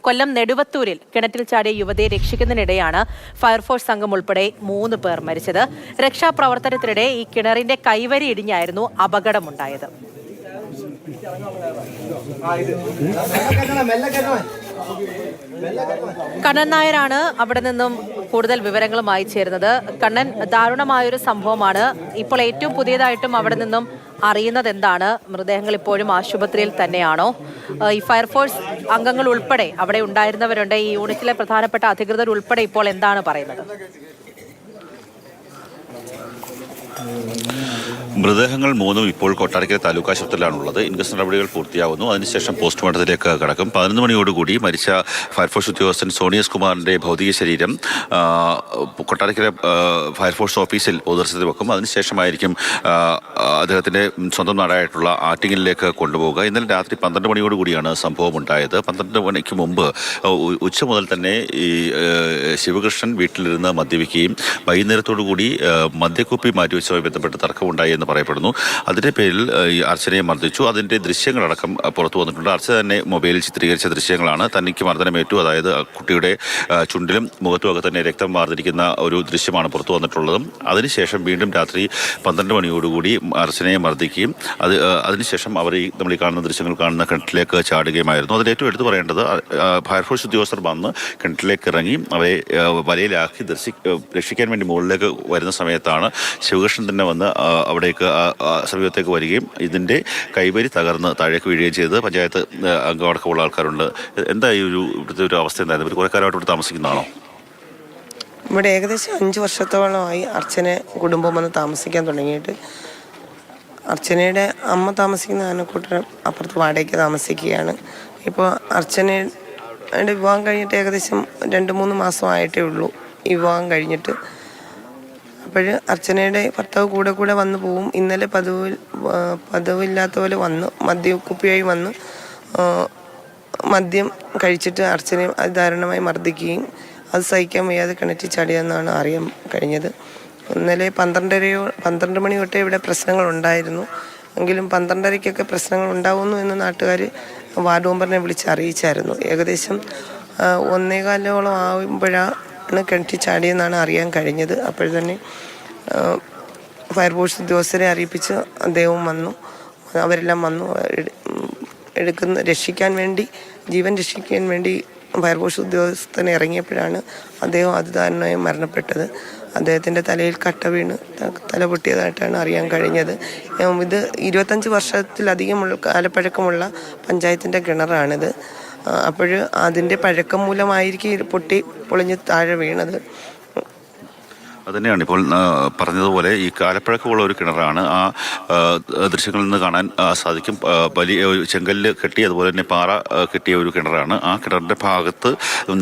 കൊല്ലം നെടുവത്തൂരിൽ കിണറ്റിൽ ചാടിയ യുവതിയെ രക്ഷിക്കുന്നതിനിടെയാണ് ഫയർഫോഴ്സ് സംഘം ഉൾപ്പെടെ 3 പേർ മരിച്ചത്. രക്ഷാപ്രവർത്തനത്തിനിടെ ഈ കിണറിന്റെ കൈവരി ഇടിഞ്ഞായിരുന്നു അപകടമുണ്ടായത്. കണ്ണൻ നായരാണ് അവിടെ നിന്നും കൂടുതൽ വിവരങ്ങളുമായി ചേരുന്നത്. കണ്ണൻ, ദാരുണമായൊരു സംഭവമാണ്. ഇപ്പോൾ ഏറ്റവും പുതിയതായിട്ടും അവിടെ നിന്നും അറിയുന്നത് എന്താണ്? മൃതദേഹങ്ങൾ ഇപ്പോഴും ആശുപത്രിയിൽ തന്നെയാണോ? ഈ ഫയർഫോഴ്സ് അംഗങ്ങൾ ഉൾപ്പെടെ അവിടെ ഉണ്ടായിരുന്നവരുണ്ട്, ഈ യൂണിറ്റിലെ പ്രധാനപ്പെട്ട അധികൃതർ ഉൾപ്പെടെ ഇപ്പോൾ എന്താണ് പറയുന്നത്? മൃതദേഹങ്ങൾ 3 ഇപ്പോൾ കൊട്ടാരക്കര താലൂക്ക് ആശുപത്രിയിലാണുള്ളത്. ഇൻക്വസ്റ്റ് നടപടികൾ പൂർത്തിയാവുന്നു. അതിനുശേഷം പോസ്റ്റ്മോർട്ടത്തിലേക്ക് കടക്കും. 11 മണിയോടുകൂടി മരിച്ച ഫയർഫോഴ്സ് ഉദ്യോഗസ്ഥൻ സോണിയസ് കുമാറിന്റെ ഭൗതിക ശരീരം കൊട്ടാരക്കര ഫയർഫോഴ്സ് ഓഫീസിൽ പൊതുദർശനത്തിൽ വെക്കും. അതിനുശേഷമായിരിക്കും അദ്ദേഹത്തിന്റെ സ്വന്തം നാടായിട്ടുള്ള ആറ്റിങ്ങലിലേക്ക് കൊണ്ടുപോവുക. ഇന്നലെ രാത്രി 12 മണിയോടുകൂടിയാണ് സംഭവം ഉണ്ടായത്. 12 മണിക്ക് മുമ്പ് ഉച്ച മുതൽ തന്നെ ഈ ശിവകൃഷ്ണൻ വീട്ടിലിരുന്ന് മദ്യപിക്കുകയും വൈകുന്നേരത്തോടുകൂടി മദ്യക്കുപ്പി മാറ്റിവെച്ചതുമായി ബന്ധപ്പെട്ട് തർക്കമുണ്ടായി എന്ന് പറയപ്പെടുന്നു. അതിന്റെ പേരിൽ ഈ അർച്ചനയെ മർദ്ദിച്ചു. അതിന്റെ ദൃശ്യങ്ങളടക്കം പുറത്തു വന്നിട്ടുണ്ട്. അർച്ചന തന്നെ മൊബൈലിൽ ചിത്രീകരിച്ച ദൃശ്യങ്ങളാണ്. തനിക്ക് മർദ്ദനമേറ്റു, അതായത് കുട്ടിയുടെ ചുണ്ടിലും മുഖത്തുമൊക്കെ തന്നെ രക്തം വാർന്നിരിക്കുന്ന ഒരു ദൃശ്യമാണ് പുറത്തു വന്നിട്ടുള്ളതും. അതിനുശേഷം വീണ്ടും രാത്രി 12 മണിയോടുകൂടി അർച്ചനയെ മർദ്ദിക്കുകയും അതിനുശേഷം അവർ നമ്മൾ ഈ കാണുന്ന ദൃശ്യങ്ങൾ കാണുന്ന കിണറ്റിലേക്ക് ചാടുകയുമായിരുന്നു. അതിലേറ്റവും എടുത്തു പറയേണ്ടത് ഫയർഫോഴ്സ് ഉദ്യോഗസ്ഥർ വന്ന് കിണറ്റിലേക്ക് ഇറങ്ങി അവരെ വലയിലാക്കി രക്ഷിക്കാൻ വേണ്ടി മുകളിലേക്ക് വരുന്ന സമയത്താണ് ശിവകൃഷ്ണൻ തന്നെ വന്ന് അവിടേക്ക് സമീപത്തേക്ക് വരികയും ഇതിന്റെ കൈവരി തകർന്ന് താഴേക്ക് വീഴുകയും ചെയ്ത് പഞ്ചായത്ത് അംഗമടക്കമുള്ള ആൾക്കാരുണ്ട്. എന്താ ഈ ഇവിടുത്തെ ഒരു അവസ്ഥ എന്തായിരുന്നു? കുറേ കാലമായിട്ട് ഇവിടെ താമസിക്കുന്നതാണോ? ഇവിടെ ഏകദേശം 5 വർഷത്തോളമായി അർച്ചന കുടുംബം വന്ന് താമസിക്കാൻ തുടങ്ങിയിട്ട്. അർച്ചനയുടെ അമ്മ താമസിക്കുന്ന ആനക്കൂട്ടം അപ്പുറത്ത് വാടകയ്ക്ക് താമസിക്കുകയാണ്. ഇപ്പോൾ അർച്ചനയുടെ വിവാഹം കഴിഞ്ഞിട്ട് ഏകദേശം 2-3 മാസമായിട്ടേ ഉള്ളൂ ഈ വിവാഹം കഴിഞ്ഞിട്ട്. അപ്പോൾ അർച്ചനയുടെ ഭർത്താവ് കൂടെ വന്ന് പോവും. ഇന്നലെ പതിവില്ലാത്ത പോലെ വന്ന് മദ്യക്കുപ്പിയായി വന്ന് മദ്യം കഴിച്ചിട്ട് അർച്ചനയെ അതിദാരുണമായി മർദ്ദിക്കുകയും അത് സഹിക്കാൻ വയ്യാതെ കിണറ്റിൽ ചാടിയെന്നാണ് അറിയാൻ കഴിഞ്ഞത്. ഇന്നലെ 12 മണി തൊട്ടേ ഇവിടെ പ്രശ്നങ്ങളുണ്ടായിരുന്നു. എങ്കിലും 12:30-ക്കൊക്കെ പ്രശ്നങ്ങൾ ഉണ്ടാവുന്നു എന്ന് നാട്ടുകാർ വാർഡ് മെമ്പറിനെ വിളിച്ച് അറിയിച്ചായിരുന്നു. ഏകദേശം 1:15 ആകുമ്പോഴാണ് കിണറ്റിൽ ചാടിയെന്നാണ് അറിയാൻ കഴിഞ്ഞത്. അപ്പോൾ തന്നെ ഫയർഫോഴ്സ് ഉദ്യോഗസ്ഥരെ അറിയിപ്പിച്ച് അദ്ദേഹവും വന്നു. അവരെല്ലാം വന്നു ജീവൻ രക്ഷിക്കാൻ വേണ്ടി ഫയർഫോഴ്സ് ഉദ്യോഗസ്ഥനെ ഇറങ്ങിയപ്പോഴാണ് അദ്ദേഹം അതിദാരുണമായി മരണപ്പെട്ടത്. അദ്ദേഹത്തിൻ്റെ തലയിൽ കട്ട വീണ് തല പൊട്ടിയതായിട്ടാണ് അറിയാൻ കഴിഞ്ഞത്. ഇത് 25 വർഷത്തിലധികമുള്ള കാലപ്പഴക്കമുള്ള പഞ്ചായത്തിൻ്റെ കിണറാണിത്. അപ്പോൾ അതിൻ്റെ പഴക്കം മൂലമായിരിക്കും പൊളിഞ്ഞ് താഴെ വീണത്. അതുതന്നെയാണ് ഇപ്പോൾ പറഞ്ഞതുപോലെ ഈ കാലപ്പഴക്കമുള്ള ഒരു കിണറാണ്. ആ ദൃശ്യങ്ങളിൽ നിന്ന് കാണാൻ സാധിക്കും. വലിയ ചെങ്കല്ല് കെട്ടി അതുപോലെ തന്നെ പാറ കെട്ടിയ ഒരു കിണറാണ്. ആ കിണറിൻ്റെ ഭാഗത്ത്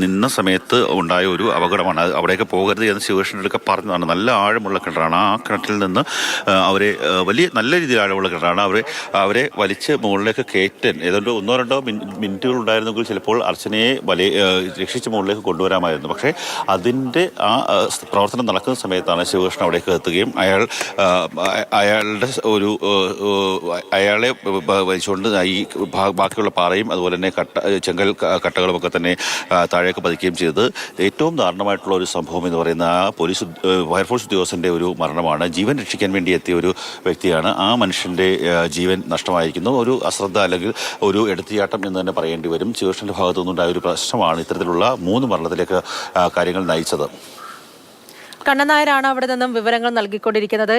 നിന്ന സമയത്ത് ഉണ്ടായ ഒരു അപകടമാണ്. അവിടെയൊക്കെ പോകരുത് എന്ന് ശിവകൃഷ്ണനൊക്കെ പറഞ്ഞതാണ്. നല്ല ആഴമുള്ള കിണറാണ്. ആ കിണറ്റിൽ നിന്ന് അവരെ നല്ല രീതിയിൽ ആഴമുള്ള കിണറാണ്. അവരെ വലിച്ച് മുകളിലേക്ക് കയറ്റാൻ ഏതാണ്ട് 1-2 മിനിറ്റുകൾ ഉണ്ടായിരുന്നെങ്കിൽ ചിലപ്പോൾ അർച്ചനയെ രക്ഷിച്ച് മുകളിലേക്ക് കൊണ്ടുവരാമായിരുന്നു. പക്ഷേ അതിൻ്റെ ആ പ്രവർത്തനം നടക്കുന്ന സമയത്താണ് ശിവകൃഷ്ണൻ അവിടേക്ക് എത്തുകയും അയാളെ വലിച്ചുകൊണ്ട് ഈ ബാക്കിയുള്ള പാറയും അതുപോലെ തന്നെ ചെങ്കൽ കട്ടകളുമൊക്കെ തന്നെ താഴേക്ക് പതിക്കുകയും ചെയ്തത് ഏറ്റവും ദാരുണമായിട്ടുള്ള ഒരു സംഭവം എന്ന് പറയുന്ന ആ ഫയർഫോഴ്സ് ഉദ്യോഗസ്ഥൻ്റെ ഒരു മരണമാണ്. ജീവൻ രക്ഷിക്കാൻ വേണ്ടി എത്തിയ ഒരു വ്യക്തിയാണ്. ആ മനുഷ്യൻ്റെ ജീവൻ നഷ്ടമായിരിക്കുന്നു. ഒരു അശ്രദ്ധ അല്ലെങ്കിൽ ഒരു എടുത്തിയാട്ടം എന്ന് തന്നെ പറയേണ്ടി വരും. ശിവകൃഷ്ണൻ്റെ ഭാഗത്തു നിന്നുണ്ടായ ഒരു പ്രശ്നമാണ് ഇത്തരത്തിലുള്ള 3 മരണത്തിലേക്ക് കാര്യങ്ങൾ നയിച്ചത്. കണ്ണൻ നായരാണ് അവിടെ നിന്നും വിവരങ്ങൾ നൽകിക്കൊണ്ടിരിക്കുന്നത്.